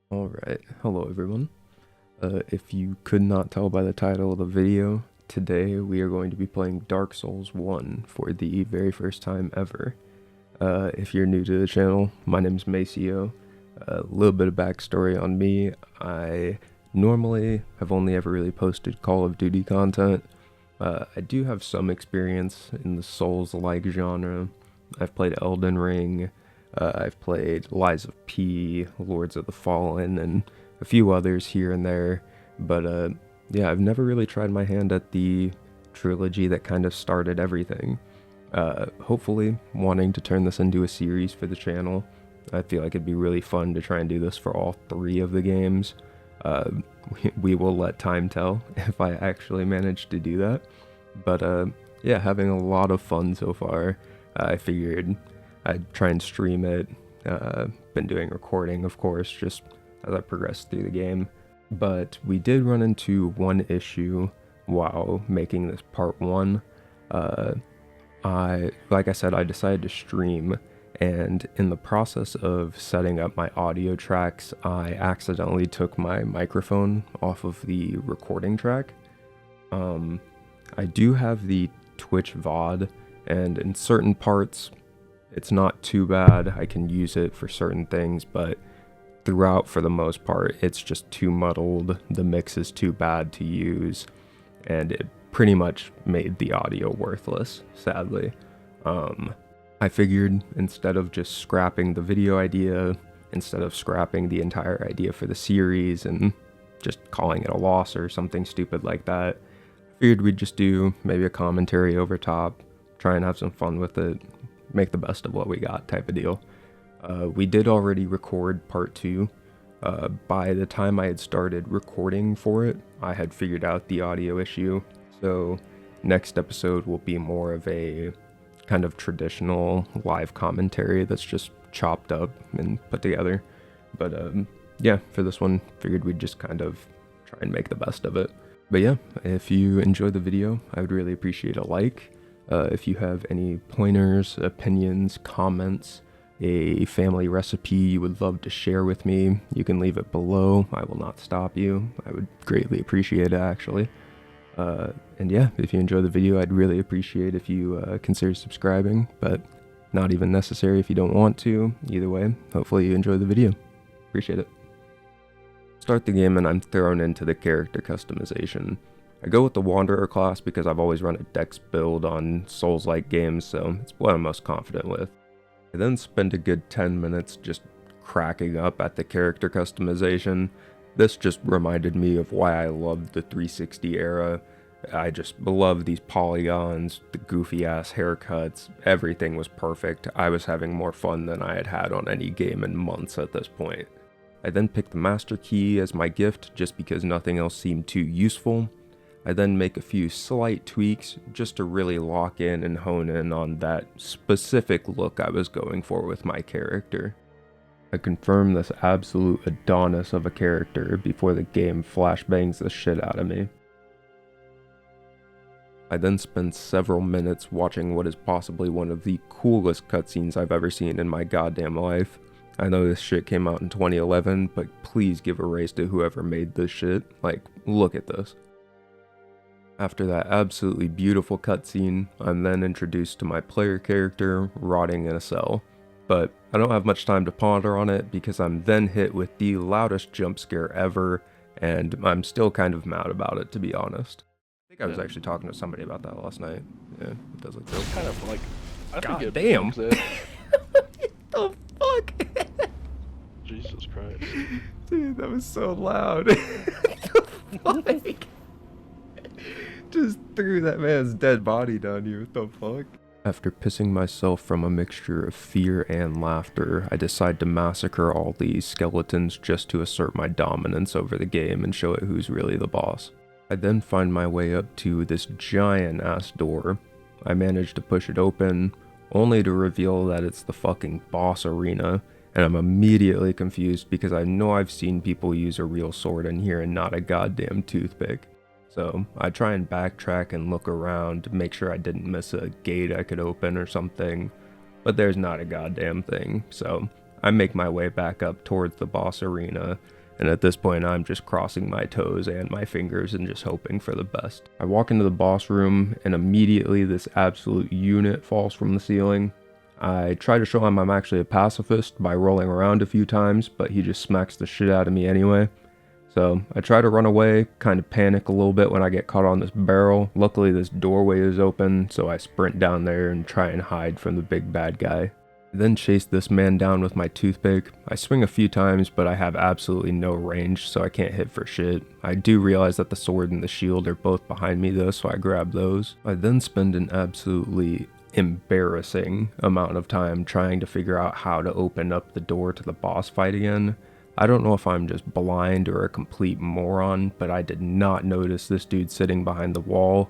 Alright, hello everyone. If you could not tell by the title of the video, today we are going to be playing Dark Souls 1 for the very first time ever. If you're new to the channel, my name is Maceo. A little bit of backstory on me: I normally have only ever really posted Call of Duty content. I do have some experience in the Souls-like genre. I've played Elden Ring, I've played Lies of P, Lords of the Fallen, and a few others here and there, but yeah, I've never really tried my hand at the trilogy that kind of started everything. Hopefully wanting to turn this into a series for the channel. I feel like it'd be really fun to try and do this for all three of the games. Uh, we will let time tell if I actually manage to do that. But yeah, having a lot of fun so far. I figured I'd try and stream it. Been doing recording, of course, just as I progressed through the game. But we did run into one issue while making this part one. Like I said, I decided to stream, and in the process of setting up my audio tracks, I accidentally took my microphone off of the recording track. I do have the Twitch VOD, and in certain parts, it's not too bad. I can use it for certain things, but throughout, for the most part, it's just too muddled. The mix is too bad to use, and it pretty much made the audio worthless, sadly. I figured instead of just scrapping the video idea, instead of scrapping the entire idea for the series and just calling it a loss or something stupid like that, I figured we'd just do maybe a commentary over top, try and have some fun with it, make the best of what we got type of deal. We did already record part two. By the time I had started recording for it, I had figured out the audio issue. So next episode will be more of a kind of traditional live commentary that's just chopped up and put together. But yeah, for this one, figured we'd just kind of try and make the best of it. But yeah, if you enjoyed the video, I would really appreciate a like. If you have any pointers, opinions, comments, a family recipe you would love to share with me, you can leave it below. I will not stop you. I would greatly appreciate it, actually. And yeah, if you enjoy the video, I'd really appreciate if you consider subscribing, but not even necessary if you don't want to. Either way, hopefully you enjoy the video. Appreciate it. Start the game and I'm thrown into the character customization. I go with the Wanderer class because I've always run a dex build on Souls-like games, so it's what I'm most confident with. I then spend a good 10 minutes just cracking up at the character customization. This just reminded me of why I loved the 360 era. I just love these polygons, the goofy ass haircuts, everything was perfect. I was having more fun than I had had on any game in months at this point. I then pick the Master Key as my gift just because nothing else seemed too useful. I then make a few slight tweaks just to really lock in and hone in on that specific look I was going for with my character. I confirm this absolute Adonis of a character before the game flashbangs the shit out of me. I then spend several minutes watching what is possibly one of the coolest cutscenes I've ever seen in my goddamn life. I know this shit came out in 2011, but please give a raise to whoever made this shit. Like, look at this. After that absolutely beautiful cutscene, I'm then introduced to my player character rotting in a cell. But I don't have much time to ponder on it because I'm then hit with the loudest jump scare ever, and I'm still kind of mad about it, to be honest. I think I was actually talking to somebody about that last night. Yeah, it does look good. It's kind of like, I think God it damn! makes it. What the fuck? Jesus Christ. Dude, that was so loud. What the fuck? Just threw that man's dead body down here, what the fuck? After pissing myself from a mixture of fear and laughter, I decide to massacre all these skeletons just to assert my dominance over the game and show it who's really the boss. I then find my way up to this giant ass door. I manage to push it open, only to reveal that it's the fucking boss arena, and I'm immediately confused because I know I've seen people use a real sword in here and not a goddamn toothpick. So I try and backtrack and look around to make sure I didn't miss a gate I could open or something, but there's not a goddamn thing. So I make my way back up towards the boss arena, and at this point I'm just crossing my toes and my fingers and just hoping for the best. I walk into the boss room, and immediately this absolute unit falls from the ceiling. I try to show him I'm actually a pacifist by rolling around a few times, but he just smacks the shit out of me anyway. So I try to run away, kind of panic a little bit when I get caught on this barrel. Luckily this doorway is open, so I sprint down there and try and hide from the big bad guy. I then chase this man down with my toothpick. I swing a few times, but I have absolutely no range, so I can't hit for shit. I do realize that the sword and the shield are both behind me though, so I grab those. I then spend an absolutely embarrassing amount of time trying to figure out how to open up the door to the boss fight again. I don't know if I'm just blind or a complete moron, but I did not notice this dude sitting behind the wall,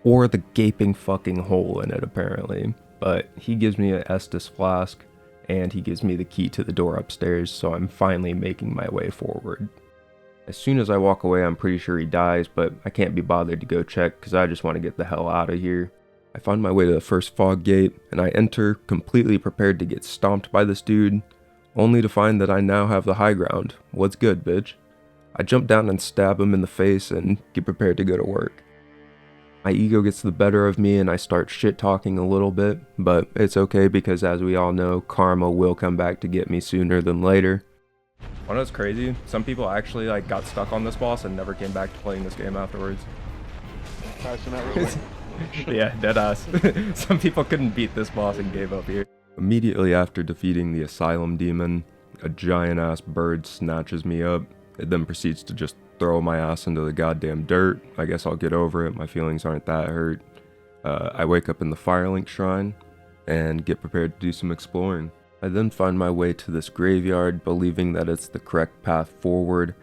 or the gaping fucking hole in it apparently. But he gives me an Estus flask, and he gives me the key to the door upstairs, so I'm finally making my way forward. As soon as I walk away, I'm pretty sure he dies, but I can't be bothered to go check because I just want to get the hell out of here. I find my way to the first fog gate, and I enter completely prepared to get stomped by this dude, only to find that I now have the high ground. What's good, bitch? I jump down and stab him in the face and get prepared to go to work. My ego gets the better of me and I start shit talking a little bit, but it's okay because as we all know, karma will come back to get me sooner than later. Well, that's crazy. Some people actually got stuck on this boss and never came back to playing this game afterwards. Yeah, deadass. Some people couldn't beat this boss and gave up here. Immediately after defeating the asylum demon, a giant ass bird snatches me up. It then proceeds to just throw my ass into the goddamn dirt. I guess I'll get over it. My feelings aren't that hurt. I wake up in the Firelink Shrine and get prepared to do some exploring. I then find my way to this graveyard, believing that it's the correct path forward,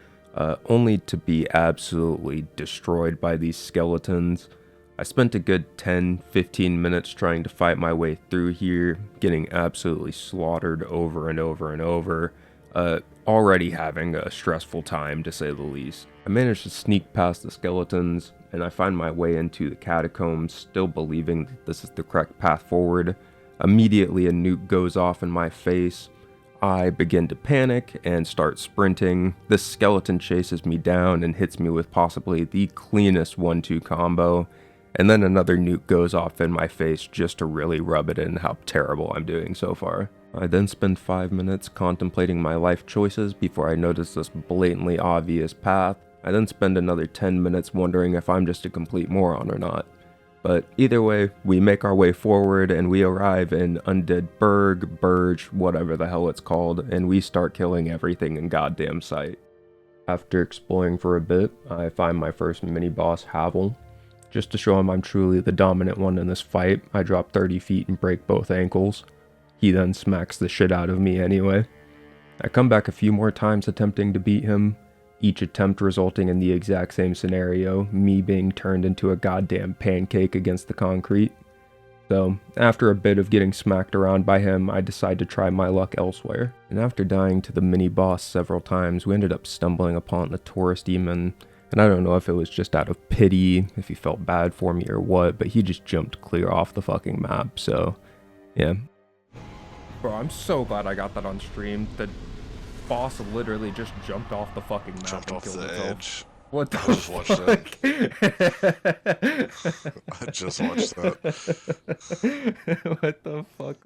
only to be absolutely destroyed by these skeletons. I spent a good 10-15 minutes trying to fight my way through here, getting absolutely slaughtered over and over and over, already having a stressful time to say the least. I managed to sneak past the skeletons, and I find my way into the catacombs, still believing that this is the correct path forward. Immediately a nuke goes off in my face. I begin to panic and start sprinting. This skeleton chases me down and hits me with possibly the cleanest 1-2 combo. And then another nuke goes off in my face just to really rub it in how terrible I'm doing so far. I then spend 5 minutes contemplating my life choices before I notice this blatantly obvious path. I then spend another 10 minutes wondering if I'm just a complete moron or not. But either way, we make our way forward and we arrive in Undead Burge, whatever the hell it's called, and we start killing everything in goddamn sight. After exploring for a bit, I find my first mini-boss, Havel. Just to show him I'm truly the dominant one in this fight, I drop 30 feet and break both ankles. He then smacks the shit out of me anyway. I come back a few more times attempting to beat him, each attempt resulting in the exact same scenario, me being turned into a goddamn pancake against the concrete. So, after a bit of getting smacked around by him, I decide to try my luck elsewhere. And after dying to the mini-boss several times, we ended up stumbling upon the Taurus demon. And I don't know if it was just out of pity, if he felt bad for me or what, but he just jumped clear off the fucking map, so, yeah. Bro, I'm so glad I got that on stream. The boss literally just jumped off the fucking map Jumped and off killed the himself. edge. What the I just watched fuck? I just watched that. What the fuck?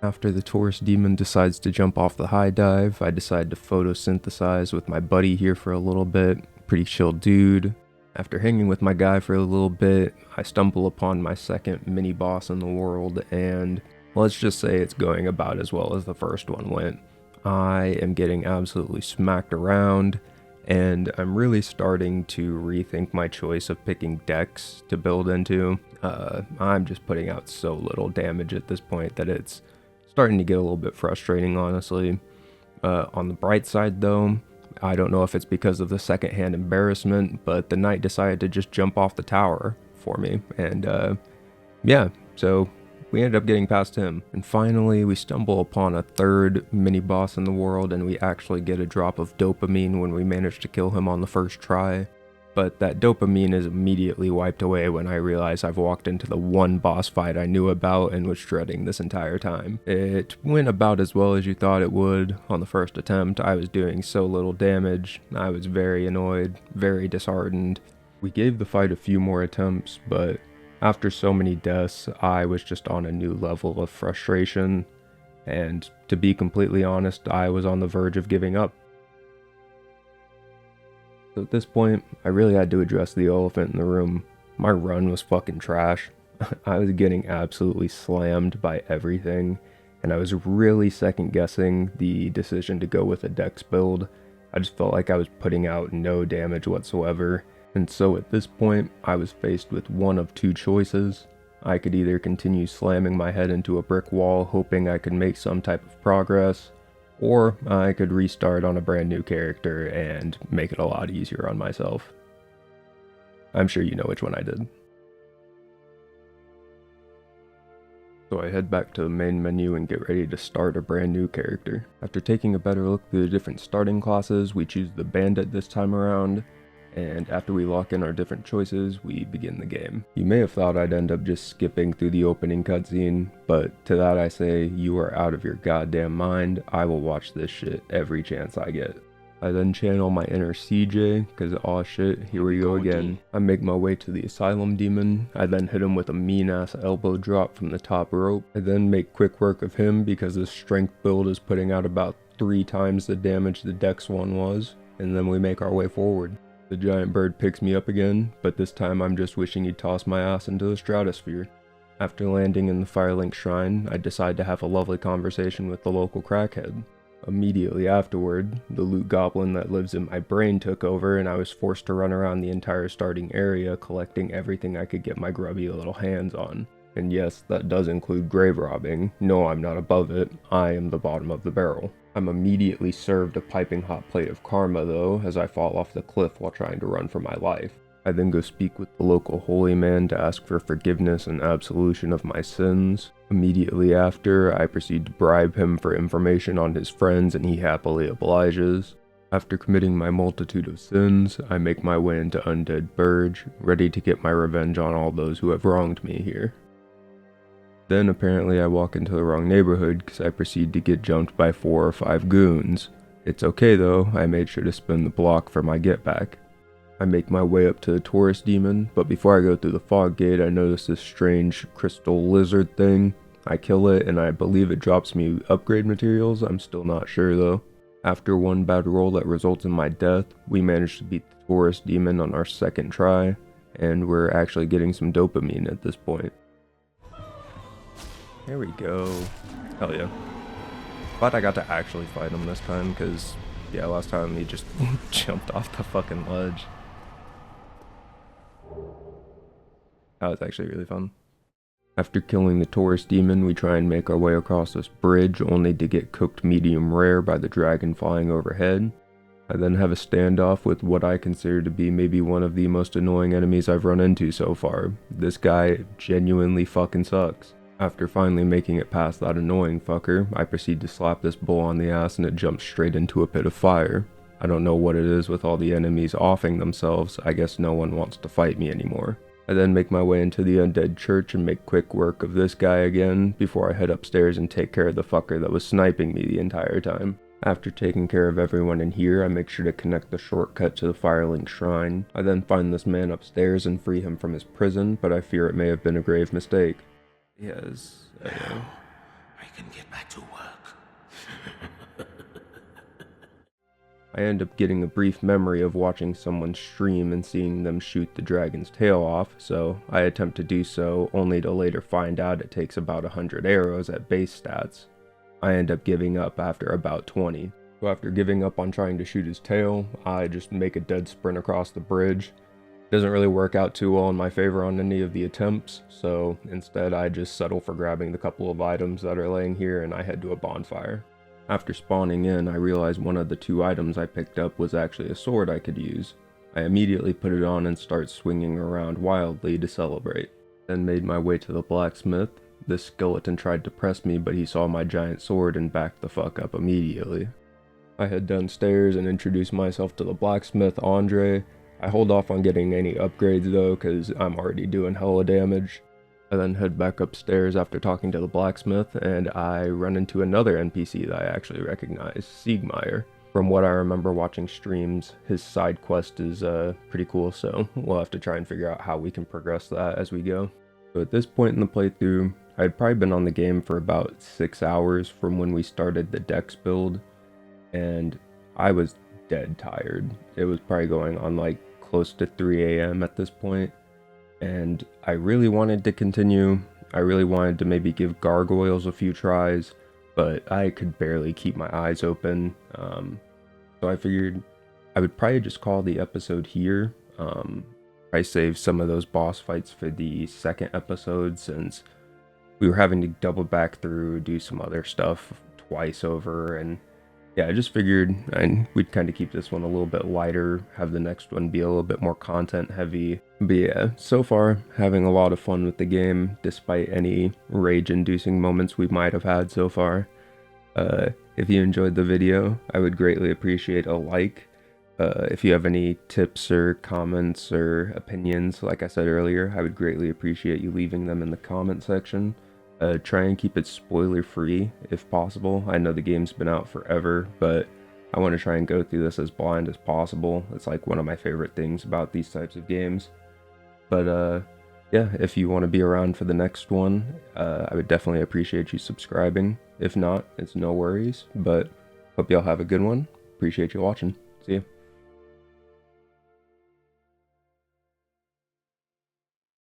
After the Taurus demon decides to jump off the high dive, I decide to photosynthesize with my buddy here for a little bit. Pretty chill dude. After hanging with my guy for a little bit, I stumble upon my second mini boss in the world, and let's just say it's going about as well as the first one went. I am getting absolutely smacked around, and I'm really starting to rethink my choice of picking decks to build into. I'm just putting out so little damage at this point that it's starting to get a little bit frustrating, honestly. On the bright side though, I don't know if it's because of the secondhand embarrassment, but the knight decided to just jump off the tower for me, and yeah, so we ended up getting past him. And finally, we stumble upon a third mini-boss in the world, and we actually get a drop of dopamine when we manage to kill him on the first try. But that dopamine is immediately wiped away when I realize I've walked into the one boss fight I knew about and was dreading this entire time. It went about as well as you thought it would. On the first attempt, I was doing so little damage. I was very annoyed, very disheartened. We gave the fight a few more attempts, but after so many deaths, I was just on a new level of frustration, and to be completely honest, I was on the verge of giving up. So at this point, I really had to address the elephant in the room. My run was fucking trash. I was getting absolutely slammed by everything, and I was really second guessing the decision to go with a dex build. I just felt like I was putting out no damage whatsoever, and so at this point, I was faced with one of two choices. I could either continue slamming my head into a brick wall hoping I could make some type of progress, or I could restart on a brand new character and make it a lot easier on myself. I'm sure you know which one I did. So I head back to the main menu and get ready to start a brand new character. After taking a better look through the different starting classes, we choose the bandit this time around, and after we lock in our different choices, we begin the game. You may have thought I'd end up just skipping through the opening cutscene, but to that I say, you are out of your goddamn mind. I will watch this shit every chance I get. I then channel my inner CJ, cause aw shit, here we go again. I make my way to the asylum demon. I then hit him with a mean ass elbow drop from the top rope. I then make quick work of him because his strength build is putting out about 3 times the damage the dex one was, and then we make our way forward. The giant bird picks me up again, but this time I'm just wishing he'd toss my ass into the stratosphere. After landing in the Firelink Shrine, I decide to have a lovely conversation with the local crackhead. Immediately afterward, the loot goblin that lives in my brain took over and I was forced to run around the entire starting area collecting everything I could get my grubby little hands on. And yes, that does include grave robbing. No, I'm not above it. I am the bottom of the barrel. I'm immediately served a piping hot plate of karma though, as I fall off the cliff while trying to run for my life. I then go speak with the local holy man to ask for forgiveness and absolution of my sins. Immediately after, I proceed to bribe him for information on his friends and he happily obliges. After committing my multitude of sins, I make my way into Undead Burge, ready to get my revenge on all those who have wronged me here. Then apparently I walk into the wrong neighborhood because I proceed to get jumped by 4 or 5 goons. It's okay though, I made sure to spin the block for my get back. I make my way up to the tourist demon, but before I go through the fog gate I notice this strange crystal lizard thing. I kill it and I believe it drops me upgrade materials, I'm still not sure though. After one bad roll that results in my death, we manage to beat the tourist demon on our second try, and we're actually getting some dopamine at this point. There we go. Hell yeah. Glad I got to actually fight him this time, because, yeah, last time he just jumped off the fucking ledge. That was actually really fun. After killing the tourist demon, we try and make our way across this bridge, only to get cooked medium rare by the dragon flying overhead. I then have a standoff with what I consider to be maybe one of the most annoying enemies I've run into so far. This guy genuinely fucking sucks. After finally making it past that annoying fucker, I proceed to slap this bull on the ass and it jumps straight into a pit of fire. I don't know what it is with all the enemies offing themselves, I guess no one wants to fight me anymore. I then make my way into the undead church and make quick work of this guy again, before I head upstairs and take care of the fucker that was sniping me the entire time. After taking care of everyone in here, I make sure to connect the shortcut to the Firelink Shrine. I then find this man upstairs and free him from his prison, but I fear it may have been a grave mistake. Yes. Now, I can get back to work. I end up getting a brief memory of watching someone stream and seeing them shoot the dragon's tail off, so I attempt to do so, only to later find out it takes about 100 arrows at base stats. I end up giving up after about 20. So after giving up on trying to shoot his tail, I just make a dead sprint across the bridge. Doesn't really work out too well in my favor on any of the attempts, so instead I just settle for grabbing the couple of items that are laying here and I head to a bonfire. After spawning in, I realize one of the 2 items I picked up was actually a sword I could use. I immediately put it on and start swinging around wildly to celebrate. Then made my way to the blacksmith. This skeleton tried to press me, but he saw my giant sword and backed the fuck up immediately. I head downstairs and introduce myself to the blacksmith, Andre. I hold off on getting any upgrades though, because I'm already doing hella damage. I then head back upstairs after talking to the blacksmith, and I run into another NPC that I actually recognize, Siegmeyer. From what I remember watching streams, his side quest is pretty cool, so we'll have to try and figure out how we can progress that as we go. So at this point in the playthrough, I'd probably been on the game for about 6 hours from when we started the Dex build, and I was dead tired. It was probably going on like close to 3 a.m. at this point, and I really wanted to continue. I really wanted to maybe give gargoyles a few tries, but I could barely keep my eyes open. So I figured I would probably just call the episode here. I saved some of those boss fights for the second episode, since we were having to double back through, do some other stuff twice over, and yeah, I just figured we'd kind of keep this one a little bit lighter, have the next one be a little bit more content heavy. But yeah, so far, having a lot of fun with the game, despite any rage-inducing moments we might have had so far. If you enjoyed the video, I would greatly appreciate a like. If you have any tips or comments or opinions, like I said earlier, I would greatly appreciate you leaving them in the comment section. Try and keep it spoiler free if possible. I know the game's been out forever, but I want to try and go through this as blind as possible. It's like one of my favorite things about these types of games. But yeah, if you want to be around for the next one, I would definitely appreciate you subscribing. If not, it's no worries, but hope y'all have a good one. Appreciate you watching. See ya.